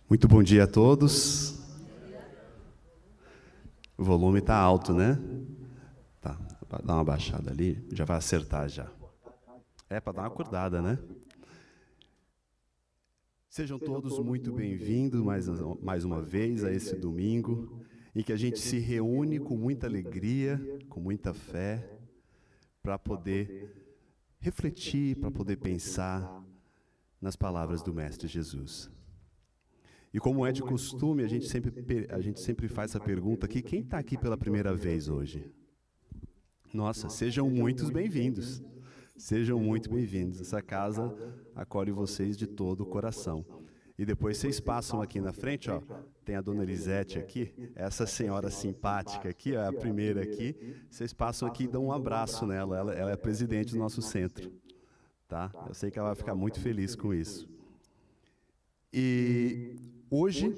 Muito bom dia a todos. O volume está alto, né? Tá, dá uma baixada ali, já vai acertar já. É para dar uma acordada, né? Sejam todos muito bem-vindos mais uma vez a esse domingo, em que a gente se reúne com muita alegria, com muita fé, para poder refletir, para poder pensar nas palavras do Mestre Jesus. E como é de costume, a gente sempre faz essa pergunta aqui: quem está aqui pela primeira vez hoje? Nossa, sejam muitos bem-vindos. Sejam muito bem-vindos. Essa casa acolhe vocês de todo o coração. E depois vocês passam aqui na frente, ó. Tem a dona Elisete aqui, essa senhora simpática aqui, ó, a primeira aqui. Vocês passam aqui e dão um abraço nela. Ela é a presidente do nosso centro, tá? Eu sei que ela vai ficar muito feliz com isso. E hoje,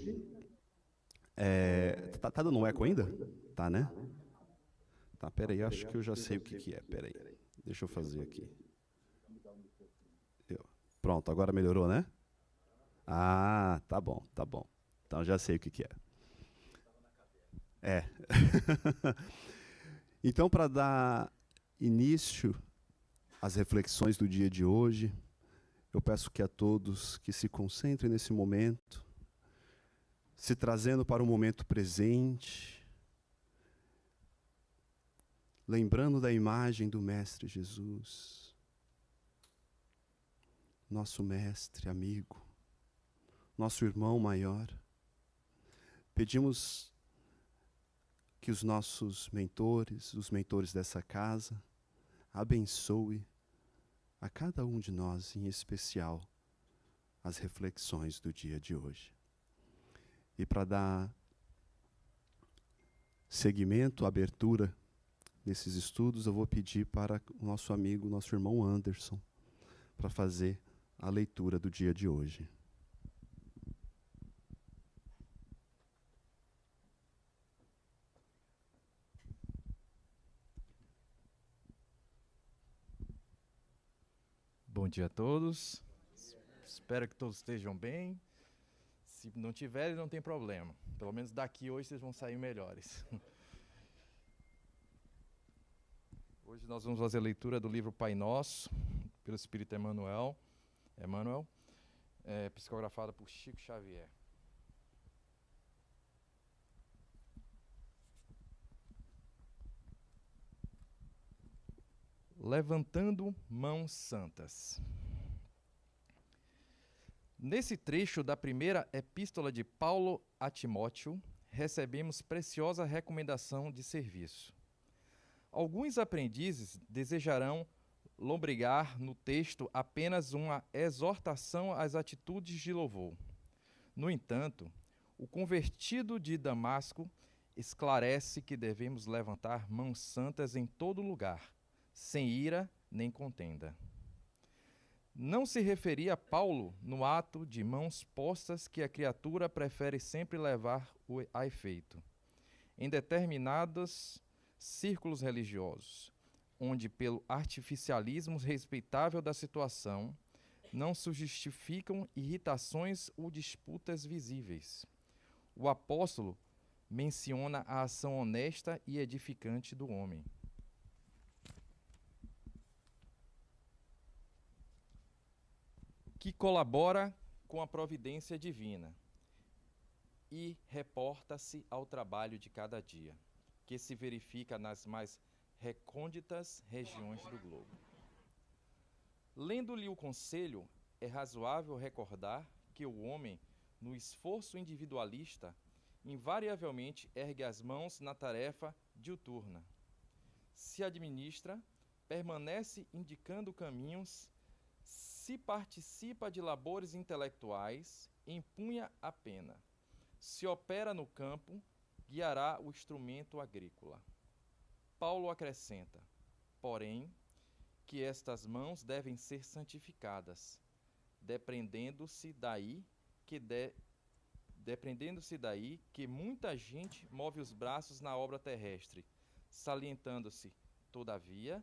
tá dando um eco ainda? Tá, né? Tá, peraí, acho que eu já sei o que é, peraí. Deixa eu fazer aqui. Pronto, agora melhorou, né? Ah, tá bom, tá bom. Então já sei o que é. É. Então, para dar início às reflexões do dia de hoje, eu peço que a todos que se concentrem nesse momento, se trazendo para o momento presente, lembrando da imagem do Mestre Jesus, nosso mestre, amigo, nosso irmão maior. Pedimos que os nossos mentores, os mentores dessa casa, abençoe a cada um de nós, em especial, as reflexões do dia de hoje. E para dar seguimento, abertura nesses estudos, eu vou pedir para o nosso amigo, nosso irmão Anderson, para fazer a leitura do dia de hoje. Bom dia a todos. Espero que todos estejam bem. Se não tiverem, não tem problema. Pelo menos daqui hoje vocês vão sair melhores. Hoje nós vamos fazer a leitura do livro Pai Nosso, pelo Espírito Emmanuel, psicografada por Chico Xavier. Levantando mãos santas. Nesse trecho da primeira epístola de Paulo a Timóteo, recebemos preciosa recomendação de serviço. Alguns aprendizes desejarão lombrigar no texto apenas uma exortação às atitudes de louvor. No entanto, o convertido de Damasco esclarece que devemos levantar mãos santas em todo lugar, sem ira nem contenda. Não se referia a Paulo no ato de mãos postas que a criatura prefere sempre levar a efeito. Em determinados círculos religiosos, onde pelo artificialismo respeitável da situação, não se justificam irritações ou disputas visíveis. O apóstolo menciona a ação honesta e edificante do homem. Que colabora com a providência divina e reporta-se ao trabalho de cada dia, que se verifica nas mais recônditas regiões do globo. Lendo-lhe o conselho, é razoável recordar que o homem, no esforço individualista, invariavelmente ergue as mãos na tarefa diuturna. Se administra, permanece indicando caminhos, se participa de labores intelectuais, empunha a pena. Se opera no campo, guiará o instrumento agrícola. Paulo acrescenta, porém, que estas mãos devem ser santificadas, depreendendo-se daí que muita gente move os braços na obra terrestre, salientando-se, todavia,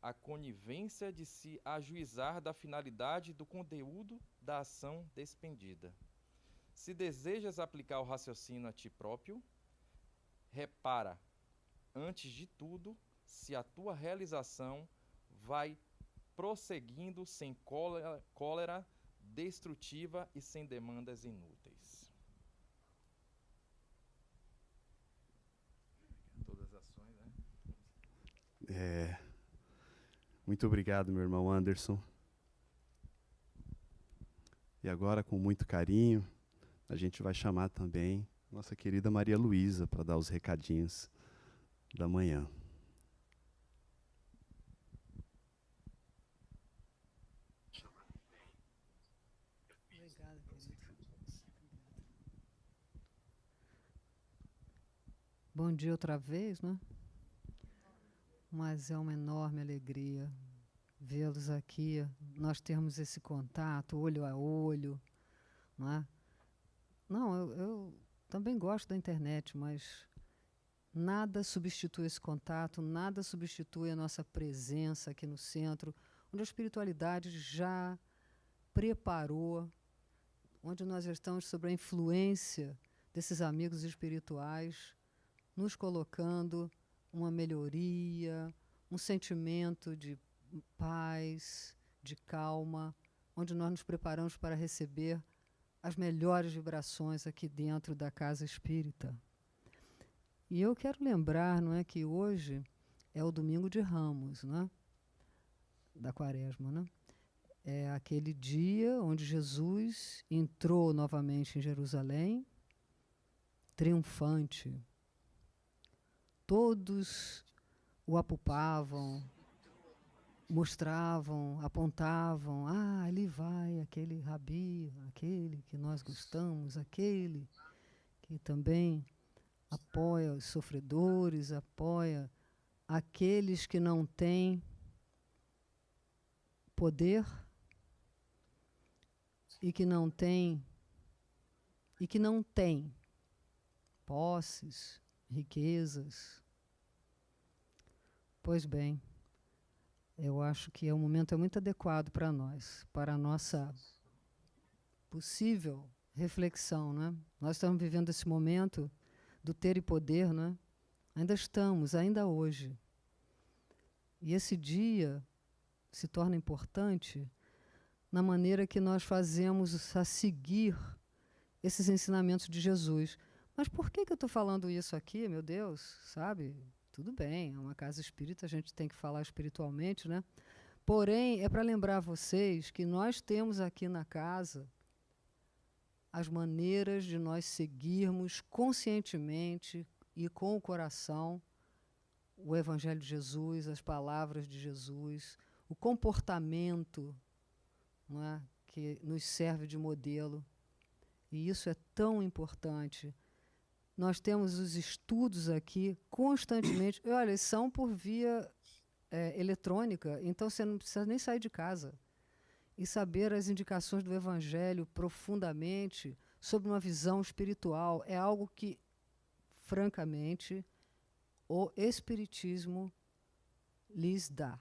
a conivência de se ajuizar da finalidade do conteúdo da ação despendida. Se desejas aplicar o raciocínio a ti próprio, repara, antes de tudo, se a tua realização vai prosseguindo sem cólera destrutiva e sem demandas inúteis. Todas as ações, né? Muito obrigado, meu irmão Anderson. E agora, com muito carinho, a gente vai chamar também nossa querida Maria Luísa para dar os recadinhos da manhã. Obrigada, querido. Bom dia outra vez, né? Mas é uma enorme alegria vê-los aqui, nós termos esse contato, olho a olho, não é? Não, eu também gosto da internet, mas nada substitui esse contato, nada substitui a nossa presença aqui no centro, onde a espiritualidade já preparou, onde nós estamos sob a influência desses amigos espirituais, nos colocando uma melhoria, um sentimento de paz, de calma, onde nós nos preparamos para receber as melhores vibrações aqui dentro da casa espírita. E eu quero lembrar, não é, que hoje é o domingo de Ramos, né, da Quaresma, né? É aquele dia onde Jesus entrou novamente em Jerusalém, triunfante. Todos o apupavam, mostravam, apontavam, ali vai aquele rabi, aquele que nós gostamos, aquele que também apoia os sofredores, apoia aqueles que não têm poder e que não têm posses, riquezas. Pois bem, eu acho que o momento é muito adequado para nós, para a nossa possível reflexão, né? Nós estamos vivendo esse momento do ter e poder, né? Ainda hoje. E esse dia se torna importante na maneira que nós fazemos a seguir esses ensinamentos de Jesus. Mas por que eu estou falando isso aqui, meu Deus, sabe? Tudo bem, é uma casa espírita, a gente tem que falar espiritualmente, né? Porém, é para lembrar vocês que nós temos aqui na casa as maneiras de nós seguirmos conscientemente e com o coração o Evangelho de Jesus, as palavras de Jesus, o comportamento, não é, que nos serve de modelo. E isso é tão importante. Nós temos os estudos aqui constantemente. Olha, são por via eletrônica, então você não precisa nem sair de casa. E saber as indicações do Evangelho profundamente, sob uma visão espiritual, é algo que, francamente, o Espiritismo lhes dá.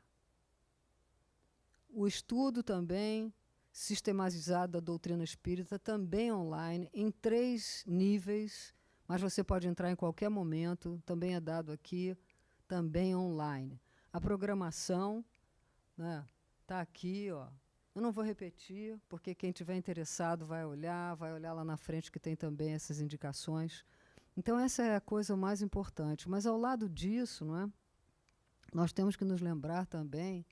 O estudo também sistematizado da doutrina espírita, também online, em 3 níveis, mas você pode entrar em qualquer momento, também é dado aqui, também online. A programação, né, tá aqui, ó. Eu não vou repetir, porque quem tiver interessado vai olhar lá na frente que tem também essas indicações. Então essa é a coisa mais importante. Mas ao lado disso, não é, nós temos que nos lembrar também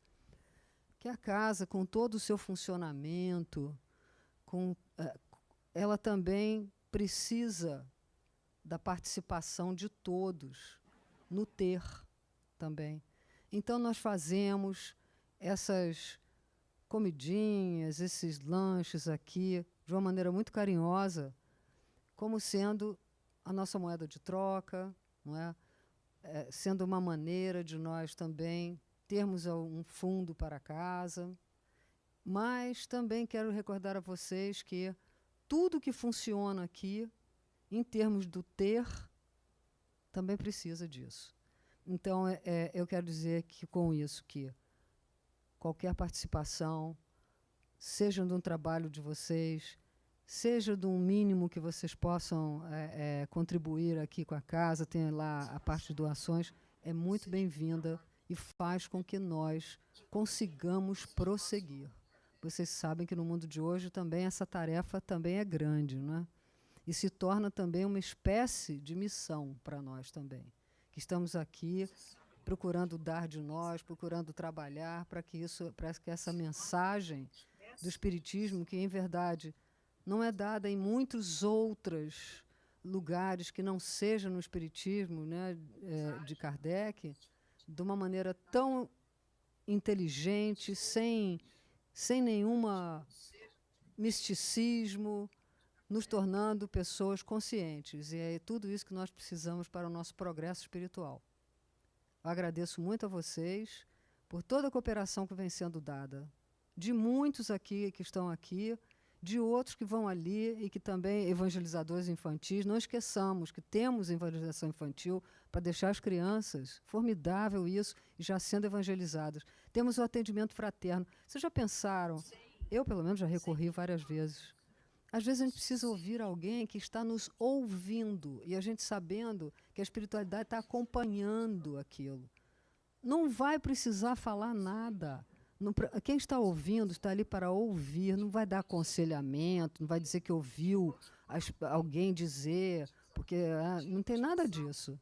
que a casa, com todo o seu funcionamento, ela também precisa da participação de todos, no ter também. Então nós fazemos essas comidinhas, esses lanches aqui, de uma maneira muito carinhosa, como sendo a nossa moeda de troca, não é? Sendo uma maneira de nós também termos um fundo para casa. Mas também quero recordar a vocês que tudo que funciona aqui, em termos do ter, também precisa disso. Então, eu quero dizer que, com isso, que qualquer participação, seja de um trabalho de vocês, seja de um mínimo que vocês possam contribuir aqui com a casa, tem lá a parte de doações, é muito bem-vinda e faz com que nós consigamos prosseguir. Vocês sabem que no mundo de hoje também essa tarefa também é grande, não é? E se torna também uma espécie de missão para nós também, que estamos aqui procurando dar de nós, procurando trabalhar para que essa mensagem do Espiritismo, que em verdade não é dada em muitos outros lugares que não seja no Espiritismo, né, de Kardec, de uma maneira tão inteligente, sem nenhuma misticismo, nos tornando pessoas conscientes. E é tudo isso que nós precisamos para o nosso progresso espiritual. Eu agradeço muito a vocês por toda a cooperação que vem sendo dada, de muitos aqui que estão aqui, de outros que vão ali e que também evangelizadores infantis. Não esqueçamos que temos evangelização infantil para deixar as crianças, formidável isso, já sendo evangelizadas. Temos o atendimento fraterno. Vocês já pensaram? Eu, pelo menos, já recorri várias vezes. Às vezes a gente precisa ouvir alguém que está nos ouvindo e a gente sabendo que a espiritualidade está acompanhando aquilo. Não vai precisar falar nada. Não, quem está ouvindo está ali para ouvir, não vai dar aconselhamento, não vai dizer que ouviu alguém dizer, porque não tem nada disso.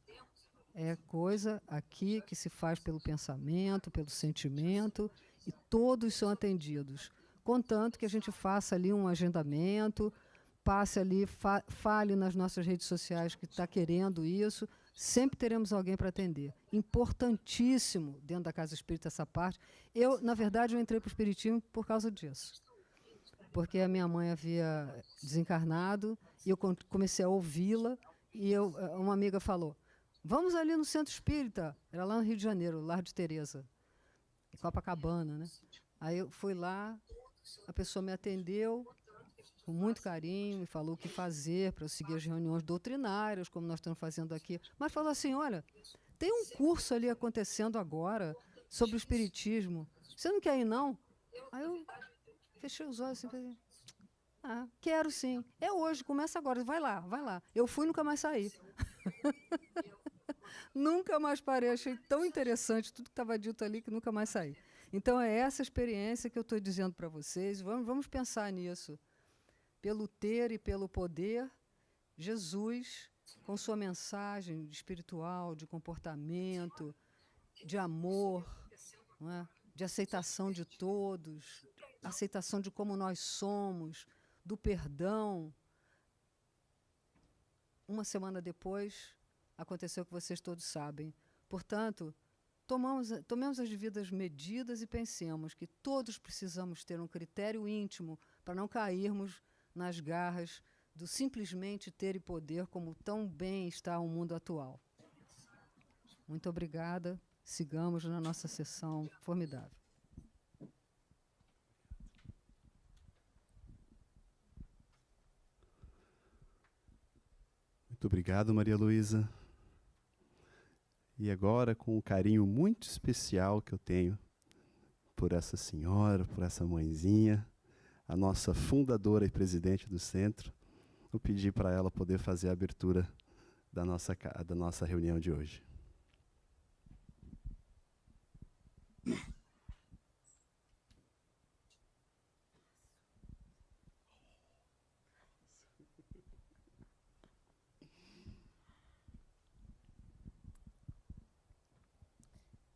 É coisa aqui que se faz pelo pensamento, pelo sentimento, e todos são atendidos. Contanto que a gente faça ali um agendamento, passe ali, fale nas nossas redes sociais que está querendo isso, sempre teremos alguém para atender. Importantíssimo dentro da Casa Espírita essa parte. Eu, na verdade, eu entrei para o Espiritismo por causa disso. Porque a minha mãe havia desencarnado e eu comecei a ouvi-la e uma amiga falou, vamos ali no Centro Espírita. Era lá no Rio de Janeiro, Lar de Teresa, em Copacabana, né? Aí eu fui lá, a pessoa me atendeu com muito carinho, me falou o que fazer para eu seguir as reuniões doutrinárias, como nós estamos fazendo aqui. Mas falou assim, olha, tem um curso ali acontecendo agora sobre o Espiritismo. Você não quer ir, não? Aí eu fechei os olhos assim, falei, quero sim. É hoje, começa agora, vai lá, vai lá. Eu fui e nunca mais saí. Nunca mais parei, achei tão interessante tudo que estava dito ali que nunca mais saí. Então, é essa experiência que eu estou dizendo para vocês. Vamos pensar nisso. Pelo ter e pelo poder, Jesus, com sua mensagem espiritual, de comportamento, de amor, não é? De aceitação de todos, aceitação de como nós somos, do perdão. Uma semana depois, aconteceu o que vocês todos sabem. Portanto, tomemos as devidas medidas e pensemos que todos precisamos ter um critério íntimo para não cairmos nas garras do simplesmente ter e poder, como tão bem está o mundo atual. Muito obrigada. Sigamos na nossa sessão formidável. Muito obrigado, Maria Luísa. E agora, com um carinho muito especial que eu tenho por essa senhora, por essa mãezinha, a nossa fundadora e presidente do centro, eu pedi para ela poder fazer a abertura da nossa reunião de hoje.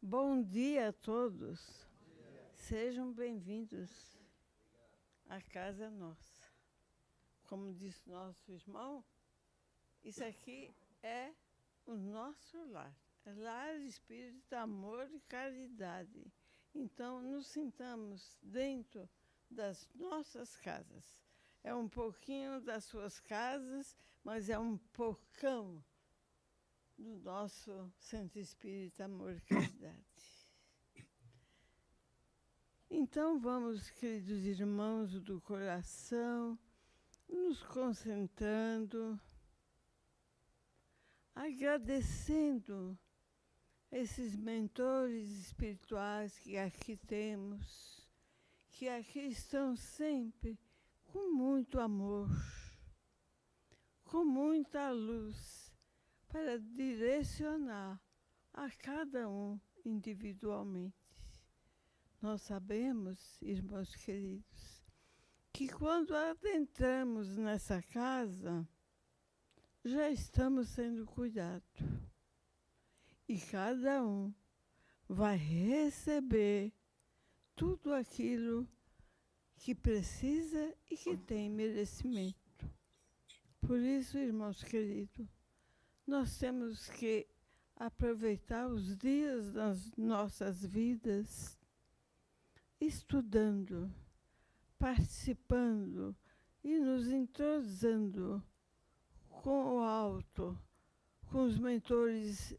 Bom dia a todos. Sejam bem-vindos à casa nossa. Como disse nosso irmão, isso aqui é o nosso lar. É lar de espírito, amor e caridade. Então, nos sintamos dentro das nossas casas. É um pouquinho das suas casas, mas é um pocão do nosso Centro Espírita Amor e Caridade. Então vamos, queridos irmãos do coração, nos concentrando, agradecendo esses mentores espirituais que aqui temos, que aqui estão sempre com muito amor, com muita luz, para direcionar a cada um individualmente. Nós sabemos, irmãos queridos, que quando adentramos nessa casa, já estamos sendo cuidados. E cada um vai receber tudo aquilo que precisa e que tem merecimento. Por isso, irmãos queridos, nós temos que aproveitar os dias das nossas vidas estudando, participando e nos entrosando com o alto, com os mentores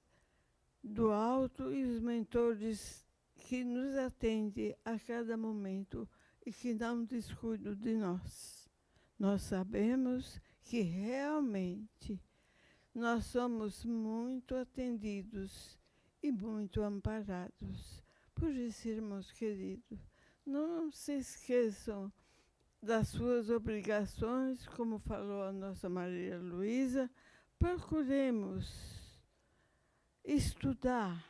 do alto e os mentores que nos atendem a cada momento e que não descuidam de nós. Nós sabemos que realmente nós somos muito atendidos e muito amparados. Por isso, irmãos queridos, não se esqueçam das suas obrigações, como falou a nossa Maria Luísa. Procuremos estudar,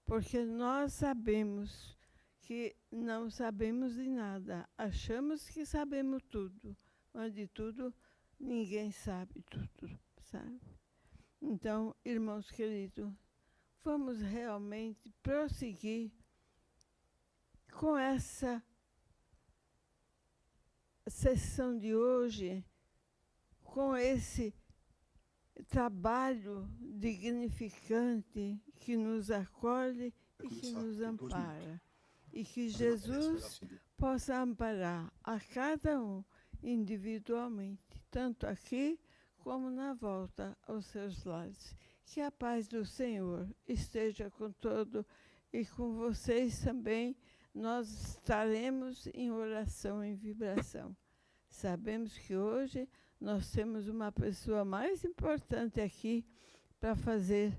porque nós sabemos que não sabemos de nada. Achamos que sabemos tudo, mas de tudo ninguém sabe tudo, sabe? Então, irmãos queridos, vamos realmente prosseguir com essa sessão de hoje, com esse trabalho dignificante que nos acolhe e que nos ampara. E que Jesus possa amparar a cada um individualmente, tanto aqui como na volta aos seus lares. Que a paz do Senhor esteja com todo e com vocês também. Nós estaremos em oração, em vibração. Sabemos que hoje nós temos uma pessoa mais importante aqui para fazer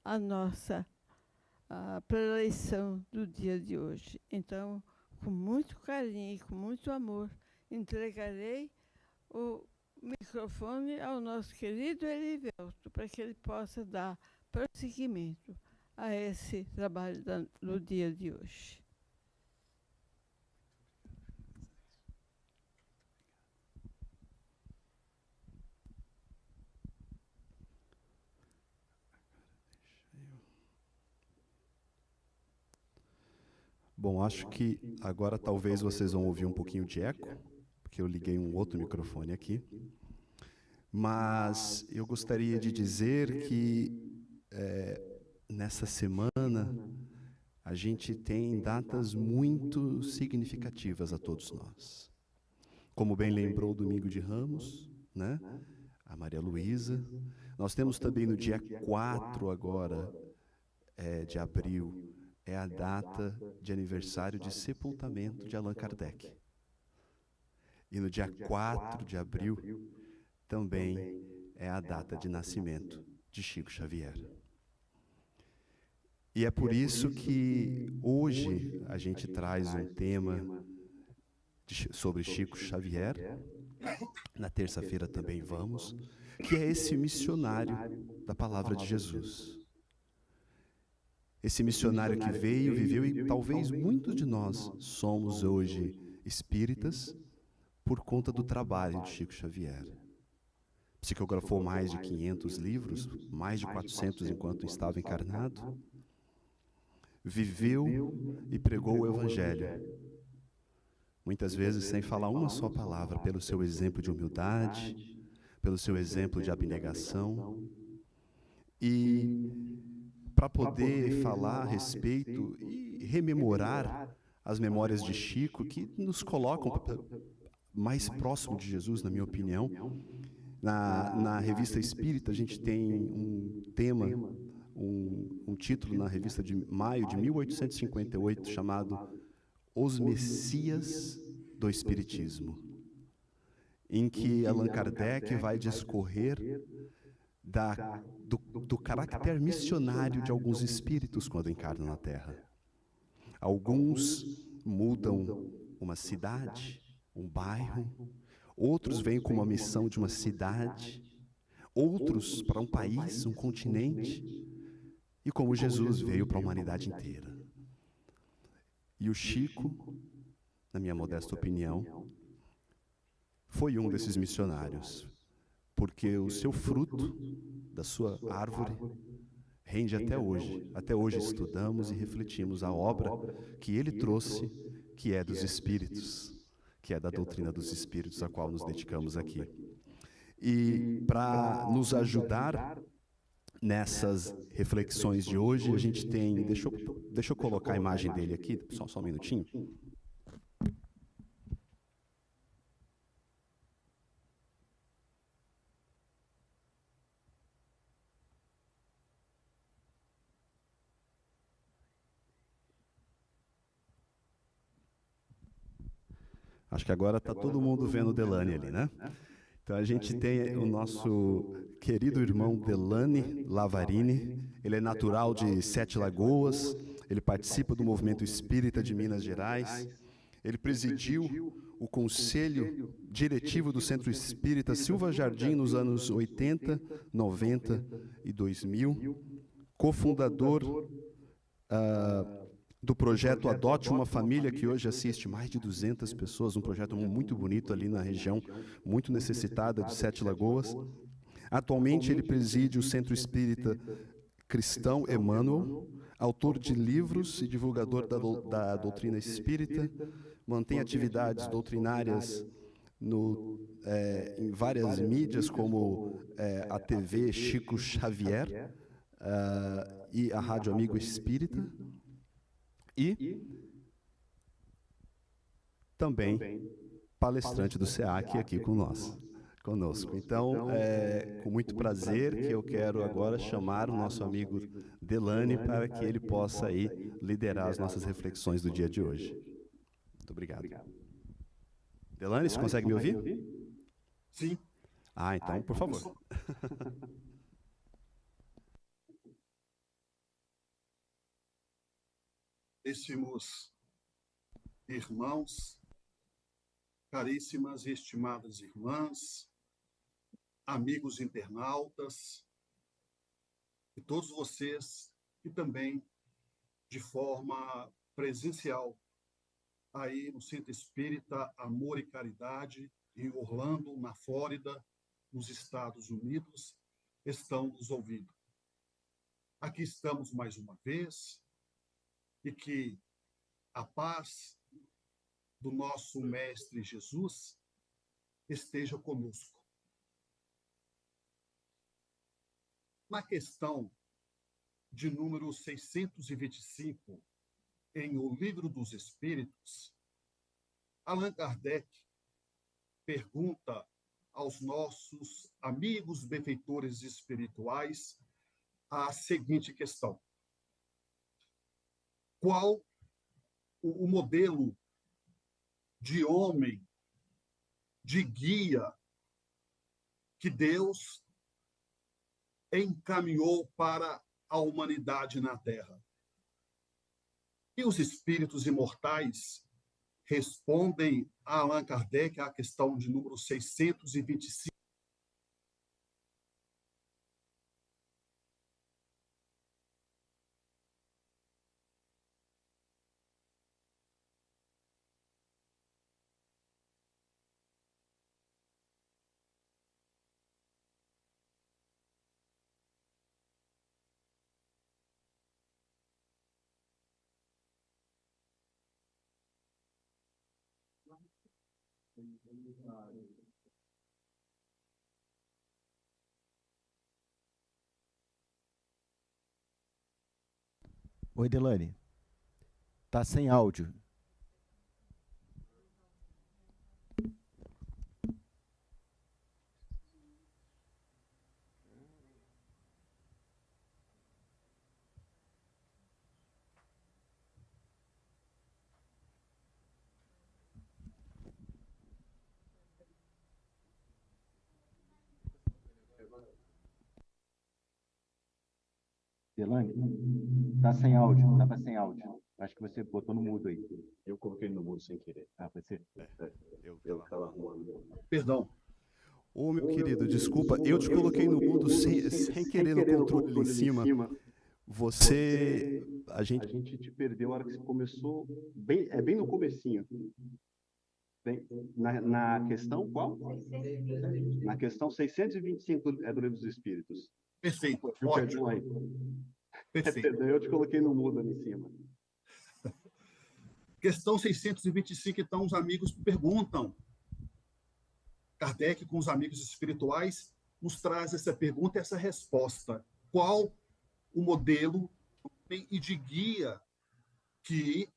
a nossa preleição do dia de hoje. Então, com muito carinho e com muito amor, entregarei o microfone ao nosso querido Erivelto, para que ele possa dar prosseguimento a esse trabalho do dia de hoje. Bom, acho que agora talvez vocês vão ouvir um pouquinho de eco, porque eu liguei um outro microfone aqui. Mas eu gostaria de dizer que nessa semana a gente tem datas muito significativas a todos nós. Como bem lembrou o Domingo de Ramos, né? A Maria Luísa. Nós temos também no dia 4 agora de abril, é a data de aniversário de sepultamento de Allan Kardec. E no dia 4 de abril, também é a data de nascimento de Chico Xavier. E é por isso que hoje a gente traz um tema sobre Chico Xavier, na terça-feira também vamos, que é esse missionário da palavra de Jesus. Esse missionário que veio, viveu, e talvez muitos de nós somos hoje espíritas por conta do trabalho de Chico Xavier. Psicografou mais de 500 livros, mais de 400 enquanto estava encarnado. Viveu e pregou o Evangelho. Muitas vezes sem falar uma só palavra, pelo seu exemplo de humildade, pelo seu exemplo de abnegação. E para poder falar a respeito e rememorar as memórias de Chico, que nos colocam mais próximo de Jesus, na minha opinião. Na Revista Espírita, a gente tem um tema, um título na revista de maio de 1858, chamado Os Messias do Espiritismo, em que Allan Kardec vai discorrer do caráter missionário de alguns espíritos quando encarnam na Terra. Alguns mudam uma cidade, um bairro, outros vêm com uma missão de uma cidade, outros para um país, um continente, e como Jesus veio para a humanidade inteira. E o Chico, na minha modesta opinião, foi um desses missionários, porque o seu fruto, da sua árvore, rende até hoje. Até hoje estudamos e refletimos a obra que ele trouxe, que é dos Espíritos, que é da doutrina dos Espíritos, a qual nos dedicamos aqui. E para nos ajudar nessas reflexões de hoje, a gente tem... Deixa eu colocar a imagem dele aqui, só um minutinho. Acho que agora está todo mundo vendo o Delane ali, né? Então a gente tem o nosso querido irmão Delane Lavarini. Ele é natural de Sete Lagoas, ele participa do movimento espírita de Minas Gerais, ele presidiu o conselho diretivo do Centro Espírita Silva Jardim nos anos 80, 90 e 2000, cofundador do projeto Adote uma Família, que hoje assiste mais de 200 pessoas, um projeto muito bonito ali na região, muito necessitada de Sete Lagoas. Atualmente ele preside o Centro Espírita Cristão Emmanuel, autor de livros e divulgador da doutrina espírita, mantém atividades doutrinárias em várias mídias, como a TV Chico Xavier e a Rádio Amigo Espírita, e também palestrante do SEAC aqui conosco. Então, com muito prazer que eu quero agora chamar o nosso amigo Delane para que ele possa aí liderar as nossas reflexões do dia de hoje. Muito obrigado. Delane, você consegue me ouvir? Sim. Então, por favor. Caríssimos irmãos, caríssimas e estimadas irmãs, amigos internautas, e todos vocês que também, de forma presencial, aí no Centro Espírita Amor e Caridade, em Orlando, na Flórida, nos Estados Unidos, estão nos ouvindo. Aqui estamos mais uma vez, e que a paz do nosso Mestre Jesus esteja conosco. Na questão de número 625, em O Livro dos Espíritos, Allan Kardec pergunta aos nossos amigos benfeitores espirituais a seguinte questão: qual o modelo de homem, de guia, que Deus encaminhou para a humanidade na Terra? E os espíritos imortais respondem a Allan Kardec à questão de número 625. Oi, Delane. Tá sem áudio. Delane, tá sem áudio, tava sem áudio. Acho que você botou no mudo aí. Eu coloquei no mudo sem querer. Ah, você. Eu estava arrumando. Perdão. Ô, meu querido, desculpa, eu te coloquei no mudo sem querer no controle ali em cima. Você, a gente te perdeu a hora que você começou, bem no comecinho. Na questão qual? Na questão 625 do Livro dos Espíritos. Perfeito. Perdão Ótimo. aí. Perfeito. Perdão, eu te coloquei no mudo ali em cima. Questão 625, então, os amigos perguntam. Kardec, com os amigos espirituais, nos traz essa pergunta e essa resposta. Qual o modelo e de guia que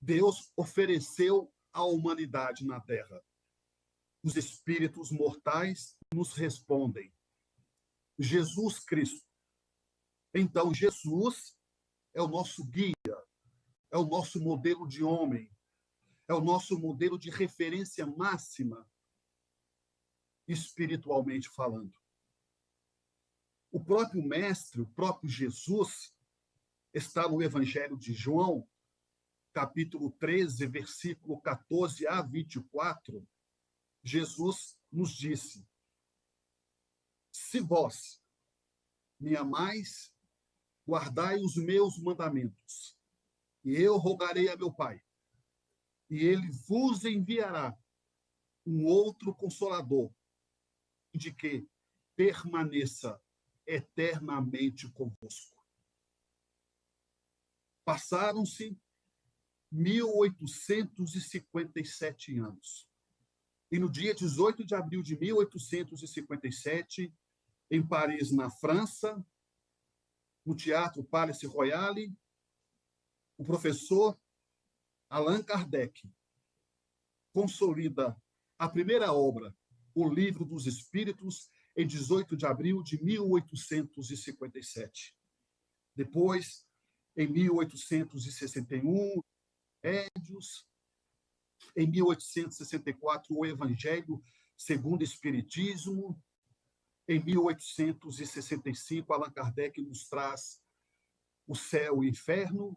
Deus ofereceu à humanidade na Terra? Os espíritos mortais nos respondem: Jesus Cristo. Então, Jesus é o nosso guia, é o nosso modelo de homem, é o nosso modelo de referência máxima, espiritualmente falando. O próprio Mestre, o próprio Jesus, está no Evangelho de João, capítulo 13, versículo 14 a 24. Jesus nos disse: se vós me amais, guardai os meus mandamentos, e eu rogarei a meu Pai, e ele vos enviará um outro Consolador, de que permaneça eternamente convosco. Passaram-se 1857 anos. E no dia 18 de abril de 1857, em Paris, na França, no Teatro Palais Royal, o professor Allan Kardec consolida a primeira obra, O Livro dos Espíritos, em 18 de abril de 1857. Depois, em 1861, Médios, em 1864, o Evangelho segundo o Espiritismo, em 1865, Allan Kardec nos traz O Céu e o Inferno,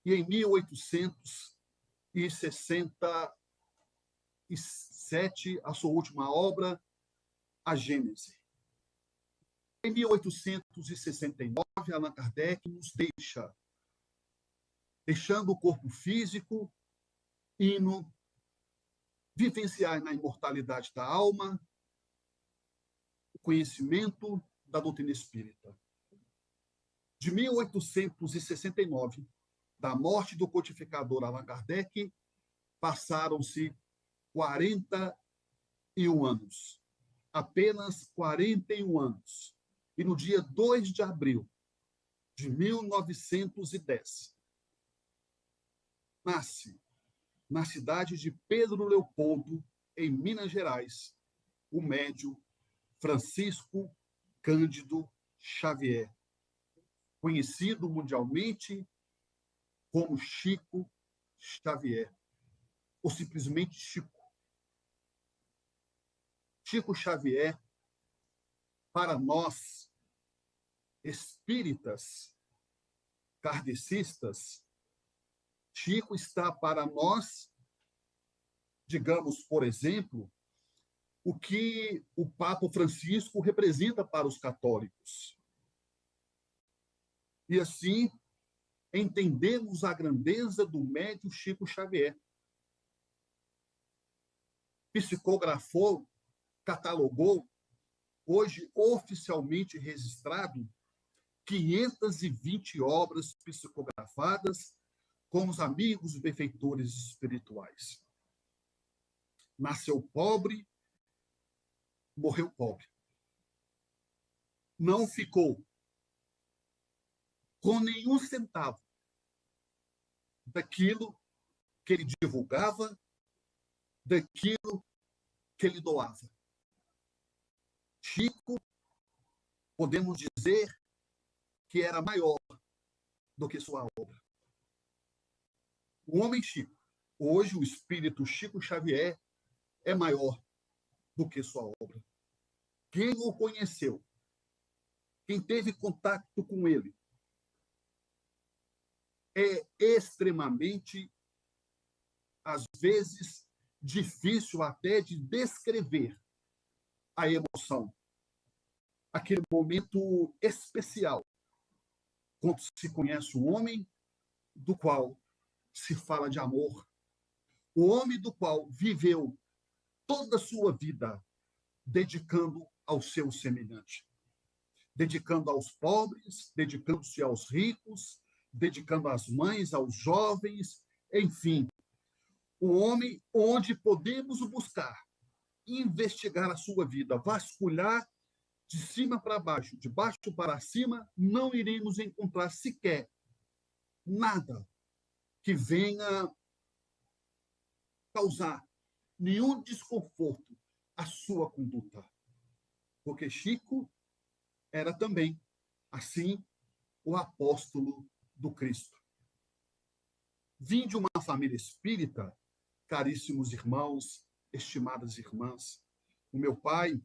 e em 1867, a sua última obra, A Gênese. Em 1869, Allan Kardec nos deixando o corpo físico, indo vivenciar na imortalidade da alma o conhecimento da doutrina espírita. De 1869, da morte do codificador Allan Kardec, passaram-se 41 anos. Apenas 41 anos. E no dia 2 de abril de 1910, nasce, na cidade de Pedro Leopoldo, em Minas Gerais, o médium Francisco Cândido Xavier, conhecido mundialmente como Chico Xavier, ou simplesmente Chico. Chico Xavier, para nós, espíritas, kardecistas, Chico está para nós, digamos, por exemplo, o que o Papa Francisco representa para os católicos. E assim, entendemos a grandeza do médium Chico Xavier. Psicografou, catalogou, hoje oficialmente registrado, 520 obras psicografadas com os amigos benfeitores espirituais. Nasceu pobre, morreu pobre. Não ficou com nenhum centavo daquilo que ele divulgava, daquilo que ele doava. Chico, podemos dizer que era maior do que sua obra. O homem Chico, hoje o espírito Chico Xavier, é maior do que sua obra. Quem o conheceu, quem teve contato com ele, é extremamente, às vezes, difícil até de descrever a emoção. Aquele momento especial, quando se conhece o homem do qual se fala de amor, o homem do qual viveu toda a sua vida dedicando ao seu semelhante, dedicando aos pobres, dedicando-se aos ricos, dedicando às mães, aos jovens, enfim, o homem onde podemos buscar, investigar a sua vida, vasculhar de cima para baixo, de baixo para cima, não iremos encontrar sequer nada que venha causar nenhum desconforto à sua conduta. Porque Chico era também, assim, o apóstolo do Cristo. Vim de uma família espírita, caríssimos irmãos, estimadas irmãs. O meu pai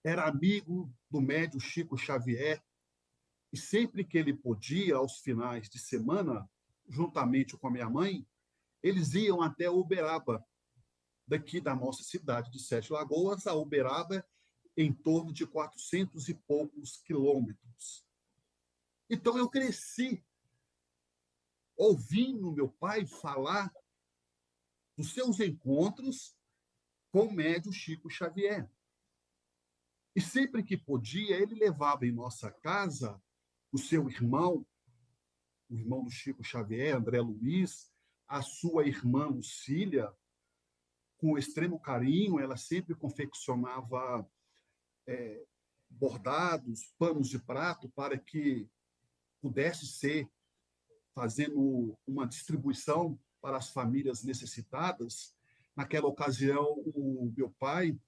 era amigo do médium Chico Xavier, e sempre que ele podia, aos finais de semana, juntamente com a minha mãe, eles iam até Uberaba, daqui da nossa cidade de Sete Lagoas, a Uberaba, em torno de 400 e poucos quilômetros. Então, eu cresci ouvindo meu pai falar dos seus encontros com o médium Chico Xavier. E sempre que podia, ele levava em nossa casa o seu irmão, o irmão do Chico Xavier, André Luiz, a sua irmã Lucília, com extremo carinho, ela sempre confeccionava bordados, panos de prato, para que pudesse ser fazendo uma distribuição para as famílias necessitadas. Naquela ocasião, o meu pai,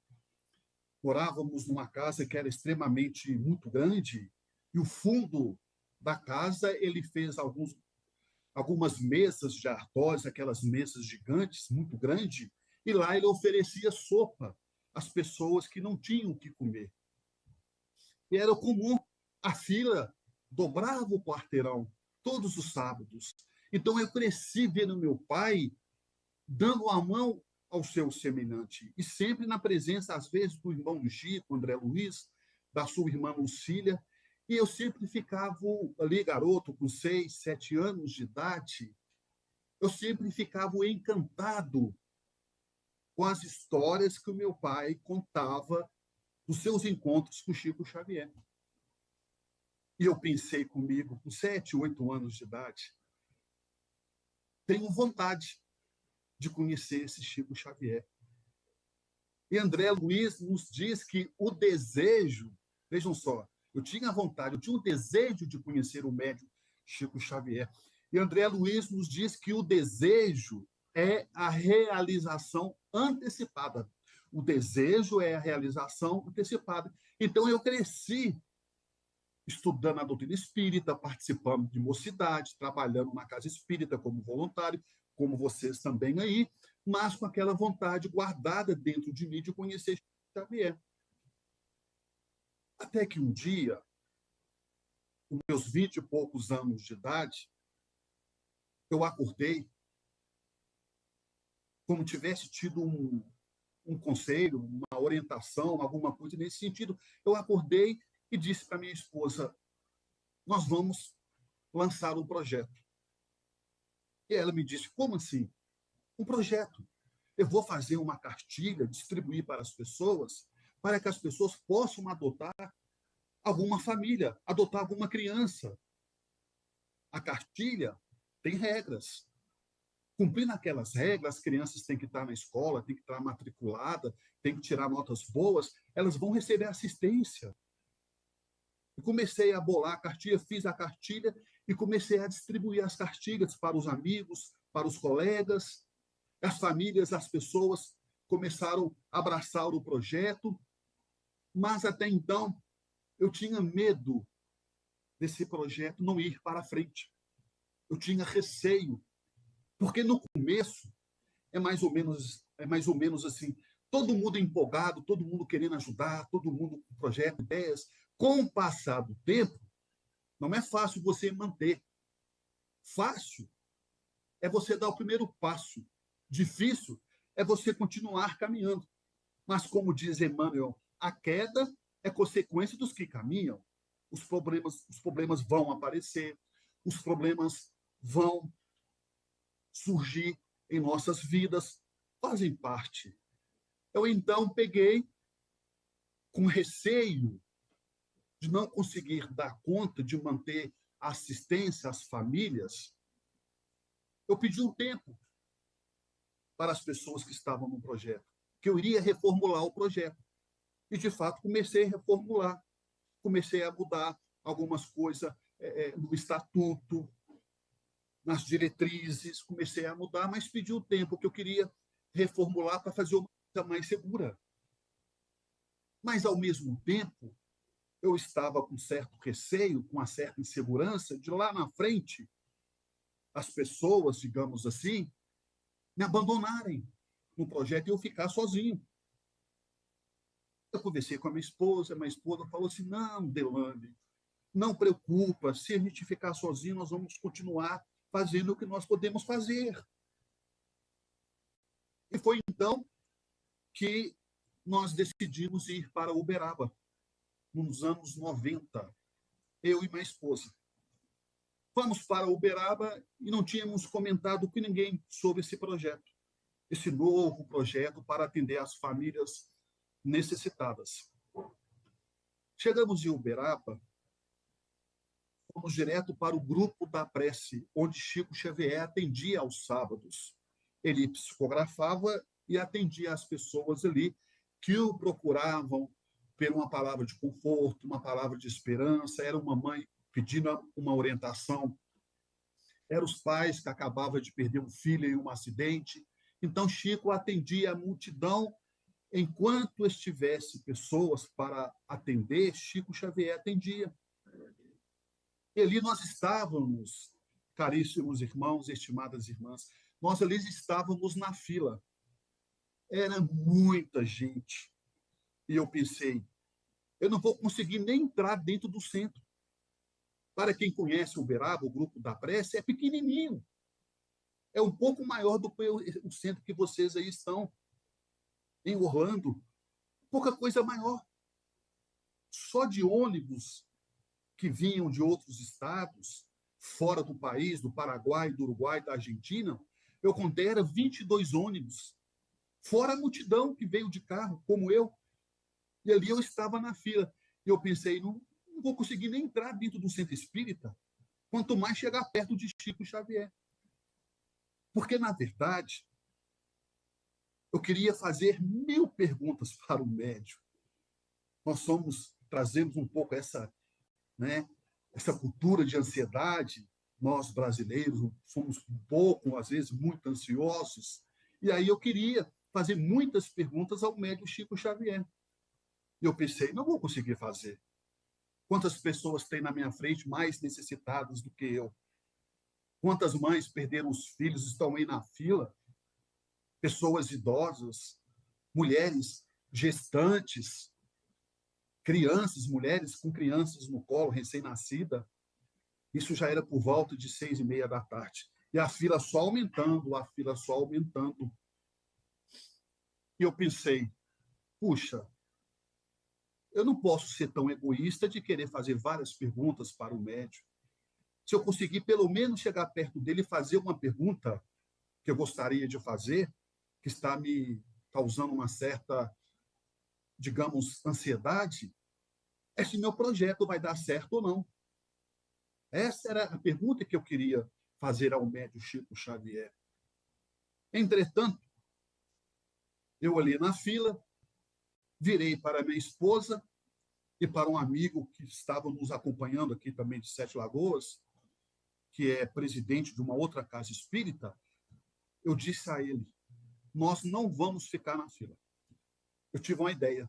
morávamos numa casa que era extremamente muito grande, e o fundo da casa ele fez algumas mesas de artóis, aquelas mesas gigantes, muito grandes, e lá ele oferecia sopa às pessoas que não tinham o que comer. E era comum, a fila dobrava o quarteirão todos os sábados. Então eu cresci vendo meu pai dando a mão ao seu semelhante, e sempre na presença, às vezes, do irmão do Chico, André Luiz, da sua irmã Lucília, e eu sempre ficava ali, garoto, com 6, 7 anos de idade, eu sempre ficava encantado com as histórias que o meu pai contava dos seus encontros com Chico Xavier. E eu pensei comigo, com 7, 8 anos de idade, tenho vontade de conhecer esse Chico Xavier. E André Luiz nos diz que o desejo, vejam só, eu tinha vontade, eu tinha o desejo de conhecer o médium Chico Xavier. E André Luiz nos diz que o desejo é a realização antecipada. O desejo é a realização antecipada. Então, eu cresci estudando a doutrina espírita, participando de mocidade, trabalhando na casa espírita como voluntário, como vocês também aí, mas com aquela vontade guardada dentro de mim de conhecer Chico Xavier. Até que um dia, com meus 20 e poucos anos de idade, eu acordei como tivesse tido um conselho, uma orientação, alguma coisa nesse sentido. Eu acordei e disse para minha esposa, nós vamos lançar um projeto. E ela me disse, como assim? Um projeto. Eu vou fazer uma cartilha, distribuir para as pessoas, para que as pessoas possam adotar alguma família, adotar alguma criança. A cartilha tem regras. Cumprindo aquelas regras, as crianças têm que estar na escola, têm que estar matriculada, têm que tirar notas boas, elas vão receber assistência. E comecei a bolar a cartilha, fiz a cartilha e comecei a distribuir as cartilhas para os amigos, para os colegas. As famílias, as pessoas começaram a abraçar o projeto, mas até então eu tinha medo desse projeto não ir para frente. Eu tinha receio, porque no começo é mais ou menos assim, todo mundo empolgado, todo mundo querendo ajudar, todo mundo com projeto, ideias. Com o passar do tempo, não é fácil você manter. Fácil é você dar o primeiro passo. Difícil é você continuar caminhando. Mas, como diz Emmanuel, a queda é consequência dos que caminham. Os problemas vão aparecer, os problemas vão surgir em nossas vidas, fazem parte. Eu, então, peguei, com receio de não conseguir dar conta de manter a assistência às famílias, eu pedi um tempo para as pessoas que estavam no projeto, que eu iria reformular o projeto. E, de fato, comecei a reformular, comecei a mudar algumas coisas no estatuto, nas diretrizes, comecei a mudar, mas pedi o tempo que eu queria reformular para fazer uma coisa mais segura. Mas, ao mesmo tempo, eu estava com certo receio, com uma certa insegurança, de lá na frente, as pessoas, digamos assim, me abandonarem no projeto e eu ficar sozinho. Eu conversei com a minha esposa falou assim, não, Delane, não preocupa, se a gente ficar sozinho, nós vamos continuar fazendo o que nós podemos fazer. E foi então que nós decidimos ir para Uberaba, nos anos 90, eu e minha esposa. Fomos para Uberaba e não tínhamos comentado com ninguém sobre esse projeto, esse novo projeto para atender as famílias necessitadas. Chegamos em Uberaba, fomos direto para o grupo da prece, onde Chico Xavier atendia aos sábados. Ele psicografava e atendia as pessoas ali que o procuravam por uma palavra de conforto, uma palavra de esperança. Era uma mãe pedindo uma orientação, eram os pais que acabavam de perder um filho em um acidente. Então, Chico atendia a multidão. Enquanto estivesse pessoas para atender, Chico Xavier atendia. E ali nós estávamos, caríssimos irmãos, estimadas irmãs, nós ali estávamos na fila. Era muita gente. E eu pensei, eu não vou conseguir nem entrar dentro do centro. Para quem conhece o Uberaba, o grupo da prece, é pequenininho. É um pouco maior do que o centro que vocês aí estão, em Orlando. Pouca coisa maior. Só de ônibus que vinham de outros estados, fora do país, do Paraguai, do Uruguai, da Argentina, eu contei, era 22 ônibus. Fora a multidão que veio de carro, como eu. E ali eu estava na fila. E eu pensei, não vou conseguir nem entrar dentro do centro espírita, quanto mais chegar perto de Chico Xavier. Porque, na verdade, eu queria fazer 1000 perguntas para o médium. Nós trazemos um pouco essa cultura de ansiedade. Nós, brasileiros, somos um pouco, às vezes, muito ansiosos. E aí eu queria fazer muitas perguntas ao médium Chico Xavier. E eu pensei, não vou conseguir fazer. Quantas pessoas tem na minha frente mais necessitadas do que eu? Quantas mães perderam os filhos, estão aí na fila? Pessoas idosas, mulheres gestantes, crianças, mulheres com crianças no colo, recém-nascida. Isso já era por volta de 6h30 da tarde. E a fila só aumentando, a fila só aumentando. E eu pensei, puxa, eu não posso ser tão egoísta de querer fazer várias perguntas para o médium. Se eu conseguir pelo menos chegar perto dele e fazer uma pergunta que eu gostaria de fazer, que está me causando uma certa, digamos, ansiedade, é se meu projeto vai dar certo ou não. Essa era a pergunta que eu queria fazer ao médium Chico Xavier. Entretanto, eu ali na fila, virei para minha esposa e para um amigo que estava nos acompanhando aqui também de Sete Lagoas, que é presidente de uma outra casa espírita. Eu disse a ele, nós não vamos ficar na fila. Eu tive uma ideia.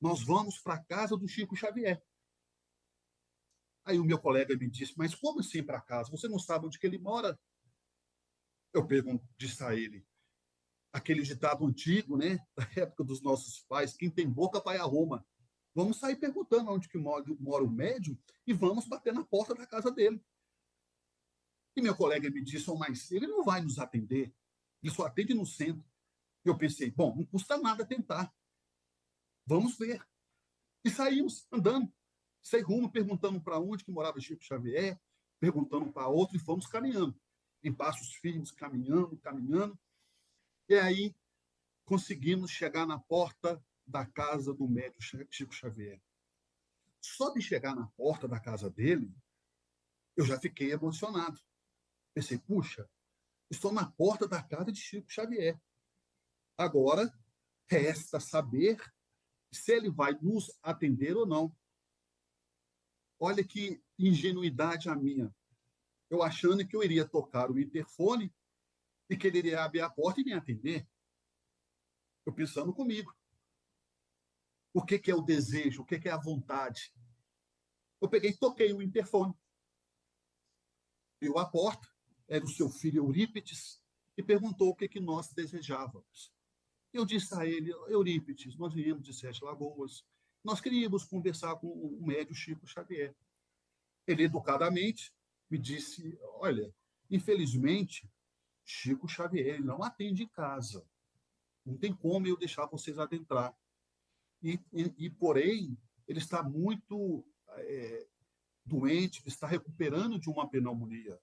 Nós vamos para a casa do Chico Xavier. Aí o meu colega me disse, mas como assim para casa? Você não sabe onde que ele mora? Eu disse a ele, aquele ditado antigo, né, da época dos nossos pais, quem tem boca vai a Roma. Vamos sair perguntando onde que mora o médium e vamos bater na porta da casa dele. E meu colega me disse, mas ele não vai nos atender, ele só atende no centro. Eu pensei, bom, não custa nada tentar. Vamos ver. E saímos andando, sem rumo, perguntando para onde que morava Chico Xavier, perguntando para outro, e fomos caminhando, em passos firmes, caminhando. E aí conseguimos chegar na porta da casa do médium Chico Xavier. Só de chegar na porta da casa dele, eu já fiquei emocionado. Pensei, puxa, estou na porta da casa de Chico Xavier. Agora, resta saber se ele vai nos atender ou não. Olha que ingenuidade a minha. Eu achando que eu iria tocar o interfone e que ele iria abrir a porta e me atender. Eu pensando comigo. O que é o desejo? O que é a vontade? Eu peguei e toquei o interfone. Abriu a porta, era o seu filho Eurípides, e perguntou o que nós desejávamos. Eu disse a ele, Eurípides, nós viemos de Sete Lagoas, nós queríamos conversar com o médium Chico Xavier. Ele, educadamente, me disse, olha, infelizmente, Chico Xavier não atende em casa. Não tem como eu deixar vocês adentrar. Porém, ele está muito doente, está recuperando de uma pneumonia.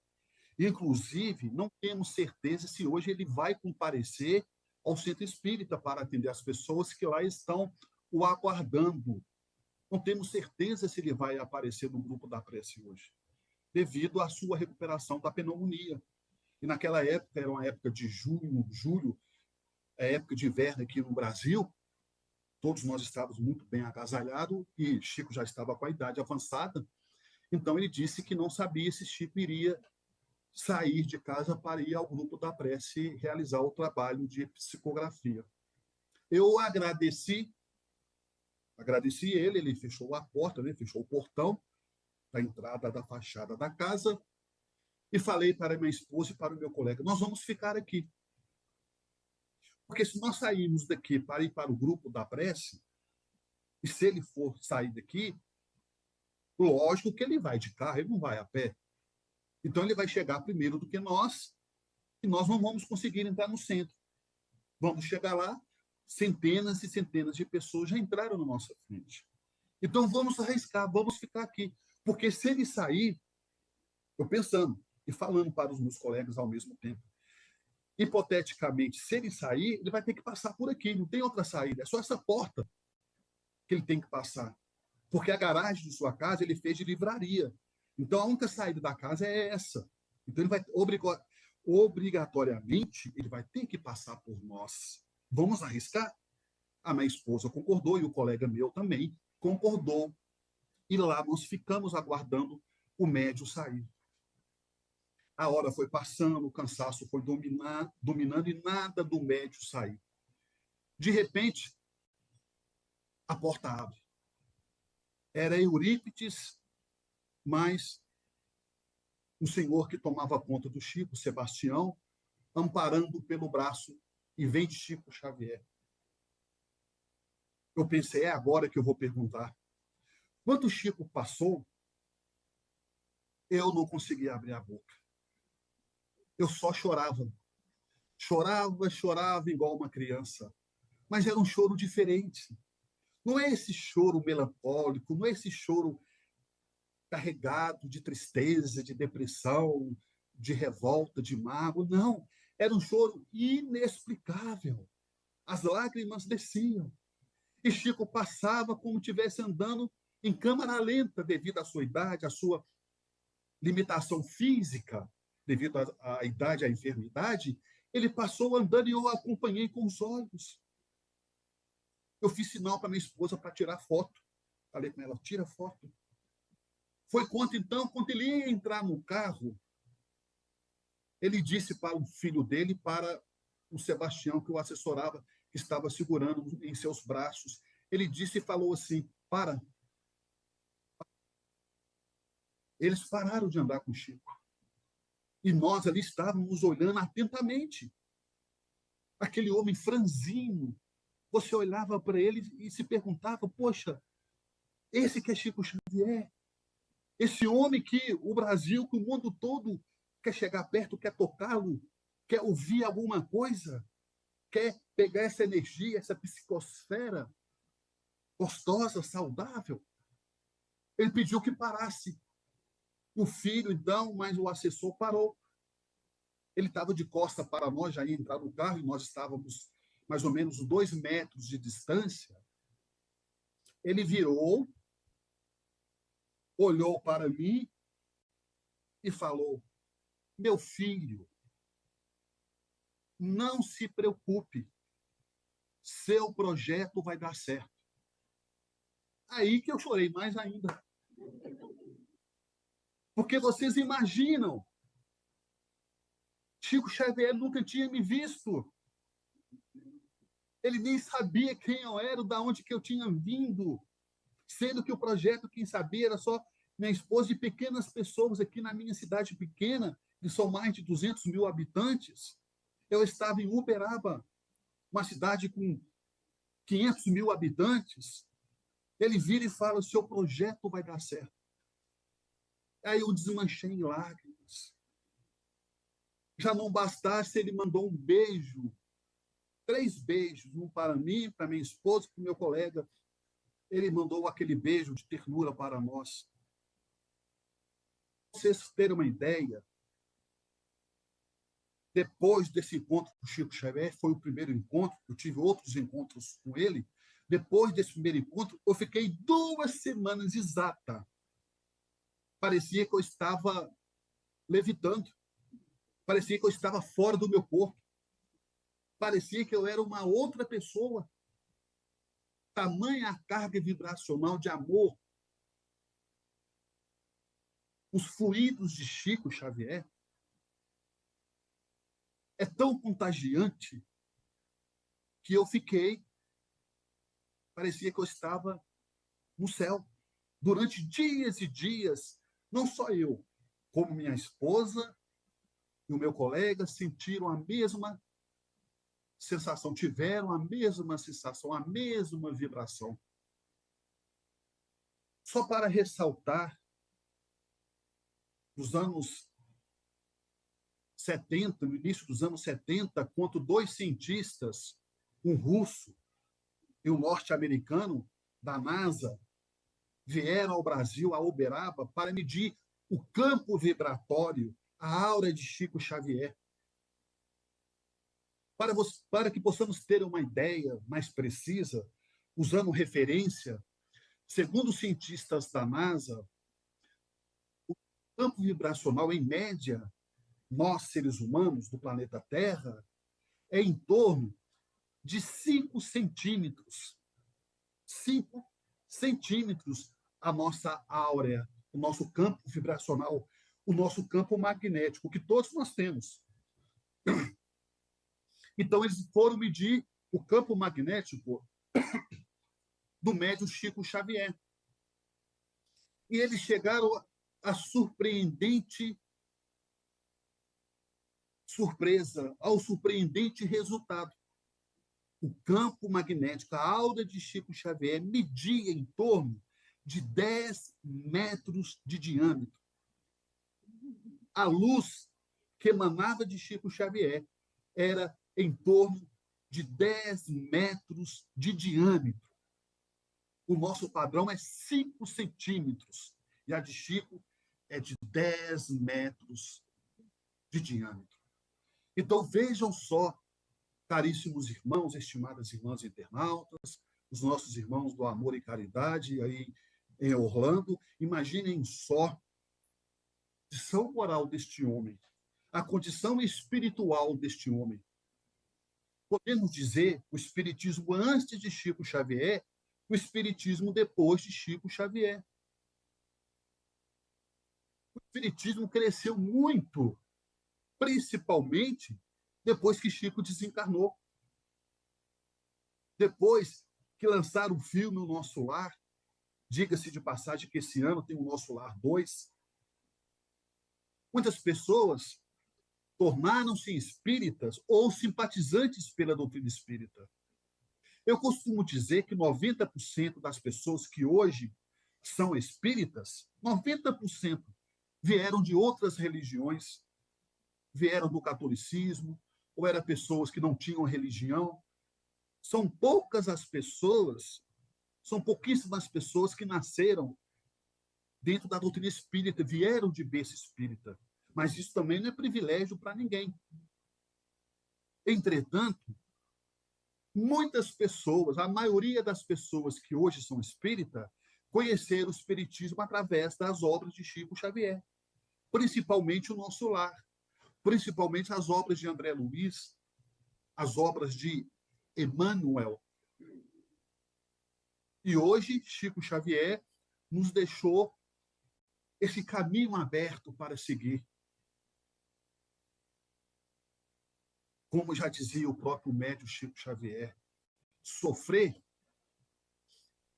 Inclusive, não temos certeza se hoje ele vai comparecer ao centro espírita para atender as pessoas que lá estão o aguardando. Não temos certeza se ele vai aparecer no grupo da prece hoje, devido à sua recuperação da pneumonia. E naquela época, era uma época de junho, julho, época de inverno aqui no Brasil, todos nós estávamos muito bem agasalhados e Chico já estava com a idade avançada. Então, ele disse que não sabia se Chico iria sair de casa para ir ao grupo da prece e realizar o trabalho de psicografia. Eu agradeci ele fechou a porta, né, fechou o portão da entrada da fachada da casa e falei para minha esposa e para o meu colega, nós vamos ficar aqui. Porque se nós sairmos daqui para ir para o grupo da prece, e se ele for sair daqui, lógico que ele vai de carro, ele não vai a pé. Então, ele vai chegar primeiro do que nós, e nós não vamos conseguir entrar no centro. Vamos chegar lá, centenas e centenas de pessoas já entraram na nossa frente. Então, vamos arriscar, vamos ficar aqui. Porque se ele sair, eu pensando e falando para os meus colegas ao mesmo tempo, hipoteticamente, se ele sair, ele vai ter que passar por aqui, não tem outra saída, é só essa porta que ele tem que passar. Porque a garagem de sua casa ele fez de livraria. Então, a única saída da casa é essa. Então, ele vai, obrigatoriamente, ele vai ter que passar por nós. Vamos arriscar? A minha esposa concordou e o colega meu também concordou. E lá nós ficamos aguardando o médium sair. A hora foi passando, o cansaço foi dominando e nada do médium sair. De repente, a porta abre. Era Eurípides, mas o senhor que tomava conta do Chico, Sebastião, amparando pelo braço, e vem Chico Xavier. Eu pensei, é agora que eu vou perguntar. Quando o Chico passou, eu não conseguia abrir a boca. Eu só chorava. Chorava igual uma criança. Mas era um choro diferente. Não é esse choro melancólico, não é esse choro carregado de tristeza, de depressão, de revolta, de mágoa. Não, era um choro inexplicável. As lágrimas desciam. E Chico passava como se estivesse andando em câmara lenta, devido à sua idade, à sua limitação física, devido à idade, à enfermidade. Ele passou andando e eu acompanhei com os olhos. Eu fiz sinal para minha esposa para tirar foto. Falei com ela, tira foto. Foi quando ele ia entrar no carro, ele disse para o filho dele, para o Sebastião, que o assessorava, que estava segurando em seus braços. Ele disse e falou assim, para. Eles pararam de andar com o Chico. E nós ali estávamos olhando atentamente. Aquele homem franzino. Você olhava para ele e se perguntava, poxa, esse que é Chico Xavier? Esse homem que o Brasil, que o mundo todo quer chegar perto, quer tocá-lo, quer ouvir alguma coisa, quer pegar essa energia, essa psicosfera gostosa, saudável. Ele pediu que parasse. O filho, então, mas o assessor parou. Ele estava de costa para nós, já ia entrar no carro, e nós estávamos mais ou menos 2 metros de distância. Ele virou, olhou para mim e falou: meu filho, não se preocupe, seu projeto vai dar certo. Aí que eu chorei mais ainda. Porque vocês imaginam, Chico Xavier nunca tinha me visto. Ele nem sabia quem eu era, de onde que eu tinha vindo. Sendo que o projeto, quem sabia, era só minha esposa e pequenas pessoas aqui na minha cidade pequena, que são mais de 200 mil habitantes. Eu estava em Uberaba, uma cidade com 500 mil habitantes. Ele vira e fala: o seu projeto vai dar certo. Aí eu desmanchei em lágrimas. Já não bastasse, ele mandou um beijo, 3 beijos, um para mim, para minha esposa, para o meu colega. Ele mandou aquele beijo de ternura para nós. Para vocês terem uma ideia, depois desse encontro com o Chico Xavier, foi o primeiro encontro, eu tive outros encontros com ele. Depois desse primeiro encontro, eu fiquei 2 semanas exatas. Parecia que eu estava levitando. Parecia que eu estava fora do meu corpo. Parecia que eu era uma outra pessoa. Tamanha a carga vibracional de amor. Os fluidos de Chico Xavier é tão contagiante que eu fiquei, parecia que eu estava no céu. Durante dias e dias, não só eu, como minha esposa e o meu colega sentiram a mesma sensação, tiveram a mesma sensação, a mesma vibração. Só para ressaltar, nos anos 70, no início dos anos 70, quando 2 cientistas, um russo e um norte-americano da NASA, vieram ao Brasil, a Uberaba, para medir o campo vibratório, a aura de Chico Xavier. Para que possamos ter uma ideia mais precisa, usando referência, segundo os cientistas da NASA, o campo vibracional, em média, nós, seres humanos do planeta Terra, é em torno de 5 centímetros. 5 centímetros a nossa áurea, o nosso campo vibracional, o nosso campo magnético, que todos nós temos. Então, eles foram medir o campo magnético do médium Chico Xavier. E eles chegaram à surpreendente surpresa, ao surpreendente resultado. O campo magnético, a aura de Chico Xavier, media em torno de 10 metros de diâmetro. A luz que emanava de Chico Xavier era em torno de 10 metros de diâmetro. O nosso padrão é 5 centímetros, e a de Chico é de 10 metros de diâmetro. Então, vejam só, caríssimos irmãos, estimadas irmãs internautas, os nossos irmãos do Amor e Caridade aí em Orlando, imaginem só a condição moral deste homem, a condição espiritual deste homem. Podemos dizer o espiritismo antes de Chico Xavier, o espiritismo depois de Chico Xavier. O espiritismo cresceu muito, principalmente depois que Chico desencarnou. Depois que lançaram o filme O Nosso Lar, diga-se de passagem que esse ano tem o Nosso Lar 2, muitas pessoas tornaram-se espíritas ou simpatizantes pela doutrina espírita. Eu costumo dizer que 90% das pessoas que hoje são espíritas, 90% vieram de outras religiões, vieram do catolicismo, ou eram pessoas que não tinham religião. São poucas as pessoas, são pouquíssimas pessoas que nasceram dentro da doutrina espírita, vieram de berço espírita. Mas isso também não é privilégio para ninguém. Entretanto, muitas pessoas, a maioria das pessoas que hoje são espírita, conheceram o espiritismo através das obras de Chico Xavier, principalmente o Nosso Lar, principalmente as obras de André Luiz, as obras de Emmanuel. E hoje, Chico Xavier nos deixou esse caminho aberto para seguir. Como já dizia o próprio médium Chico Xavier, sofrer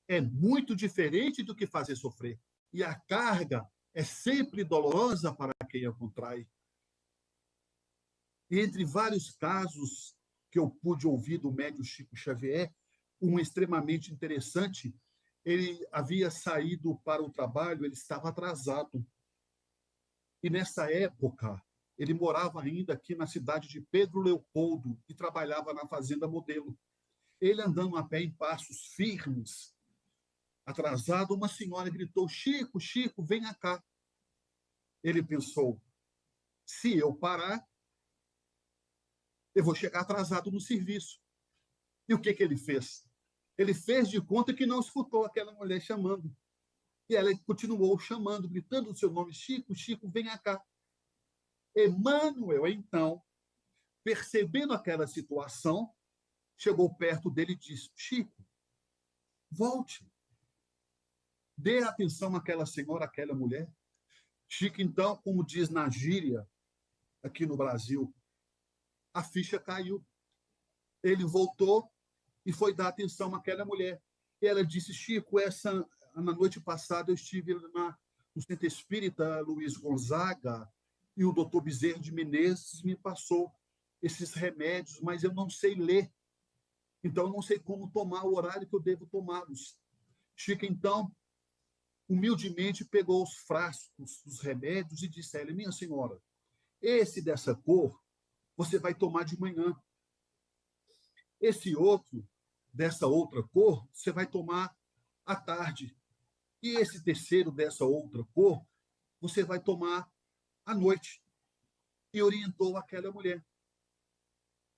é muito diferente do que fazer sofrer. E a carga é sempre dolorosa para quem a contrai. E entre vários casos que eu pude ouvir do médium Chico Xavier, um extremamente interessante, ele havia saído para o trabalho, ele estava atrasado. E nessa época, ele morava ainda aqui na cidade de Pedro Leopoldo e trabalhava na Fazenda Modelo. Ele andando a pé em passos firmes, atrasado, uma senhora gritou: Chico, Chico, venha cá. Ele pensou: se eu parar, eu vou chegar atrasado no serviço. E o que ele fez? Ele fez de conta que não escutou aquela mulher chamando. E ela continuou chamando, gritando o seu nome: Chico, Chico, venha cá. Emmanuel, então, percebendo aquela situação, chegou perto dele e disse: Chico, volte. Dê atenção àquela senhora, àquela mulher. Chico, então, como diz na gíria, aqui no Brasil, a ficha caiu. Ele voltou e foi dar atenção àquela mulher. E ela disse: Chico, na noite passada eu estive no Centro Espírita Luiz Gonzaga e o doutor Bezerra de Menezes me passou esses remédios, mas eu não sei ler. Então, eu não sei como tomar o horário que eu devo tomá-los. Chico, então, humildemente pegou os frascos dos remédios e disse a ela: minha senhora, esse dessa cor você vai tomar de manhã. Esse outro, dessa outra cor, você vai tomar à tarde. E esse terceiro, dessa outra cor, você vai tomar à noite. E orientou aquela mulher.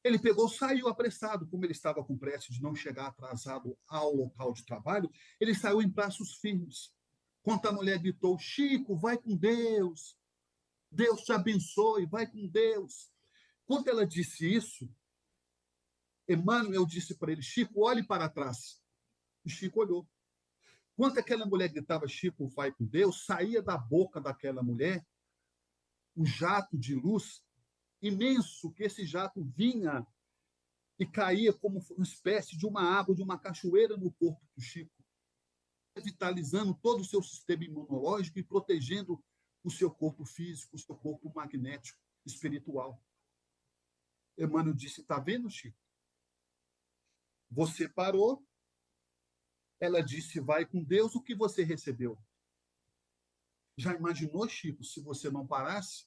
Ele pegou, saiu apressado, como ele estava com pressa de não chegar atrasado ao local de trabalho, ele saiu em passos firmes. Quando a mulher gritou: Chico, vai com Deus, Deus te abençoe, vai com Deus. Quando ela disse isso, Emmanuel disse para ele: Chico, olhe para trás. E Chico olhou. Quando aquela mulher gritava: Chico, vai com Deus, saía da boca daquela mulher um jato de luz imenso, que esse jato vinha e caía como uma espécie de uma água, de uma cachoeira no corpo do Chico, revitalizando todo o seu sistema imunológico e protegendo o seu corpo físico, o seu corpo magnético, espiritual. Emmanuel disse: está vendo, Chico? Você parou. Ela disse: vai com Deus, o que você recebeu? Já imaginou, Chico, se você não parasse?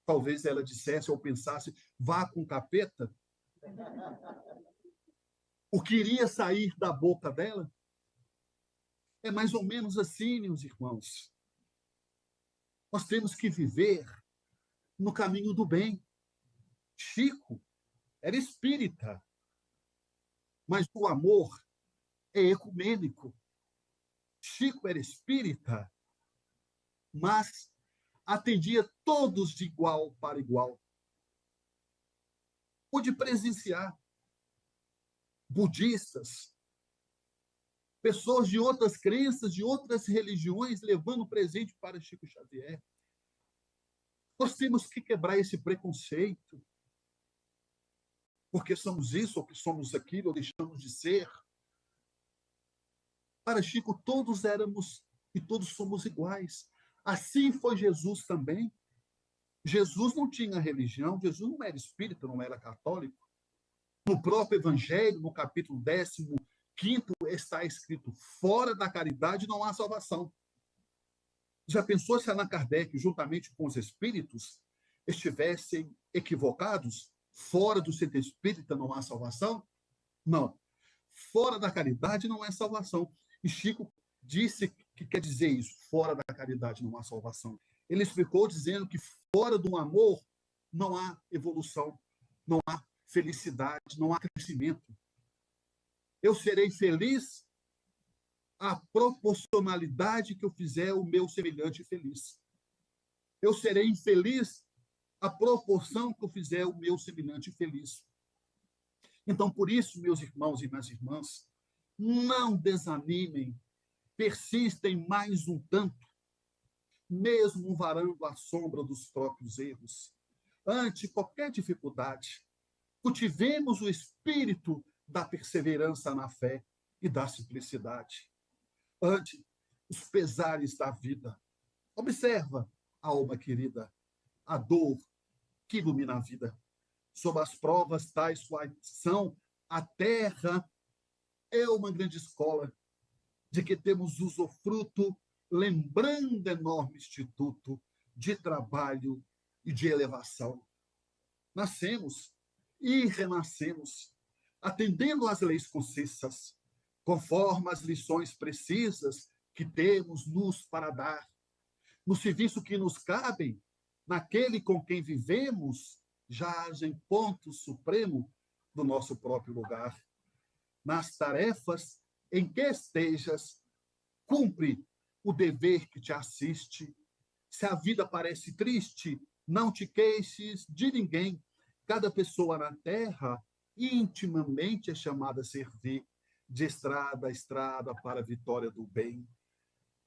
Talvez ela dissesse ou pensasse: vá com o capeta. O que iria sair da boca dela? É mais ou menos assim, meus irmãos. Nós temos que viver no caminho do bem. Chico era espírita, mas o amor é ecumênico. Chico era espírita, mas atendia todos de igual para igual. Pude presenciar budistas, pessoas de outras crenças, de outras religiões, levando presente para Chico Xavier. Nós temos que quebrar esse preconceito, porque somos isso, ou que somos aquilo, ou deixamos de ser. Para Chico, todos éramos e todos somos iguais. Assim foi Jesus também. Jesus não tinha religião, Jesus não era espírita, não era católico. No próprio Evangelho, no capítulo 15, está escrito: fora da caridade não há salvação. Já pensou se Allan Kardec, juntamente com os espíritos, estivessem equivocados, fora do centro espírita não há salvação? Não. Fora da caridade não é salvação. E Chico disse que quer dizer isso, fora da caridade não há salvação. Ele explicou dizendo que fora do amor não há evolução, não há felicidade, não há crescimento. Eu serei feliz à proporcionalidade que eu fizer o meu semelhante feliz. Eu serei infeliz à proporção que eu fizer o meu semelhante feliz. Então, por isso, meus irmãos e minhas irmãs, não desanimem, persistem mais um tanto, mesmo varando a sombra dos próprios erros. Ante qualquer dificuldade, cultivemos o espírito da perseverança na fé e da simplicidade. Ante os pesares da vida, observa, alma querida, a dor que ilumina a vida. Sob as provas tais quais são, a terra é uma grande escola de que temos usufruto, lembrando enorme instituto de trabalho e de elevação. Nascemos e renascemos, atendendo às leis concisas, conforme as lições precisas que temos nos para dar. No serviço que nos cabem, naquele com quem vivemos, jaz em ponto supremo do nosso próprio lugar. Nas tarefas em que estejas, cumpre o dever que te assiste. Se a vida parece triste, não te queixes de ninguém. Cada pessoa na terra intimamente é chamada a servir, de estrada a estrada para a vitória do bem.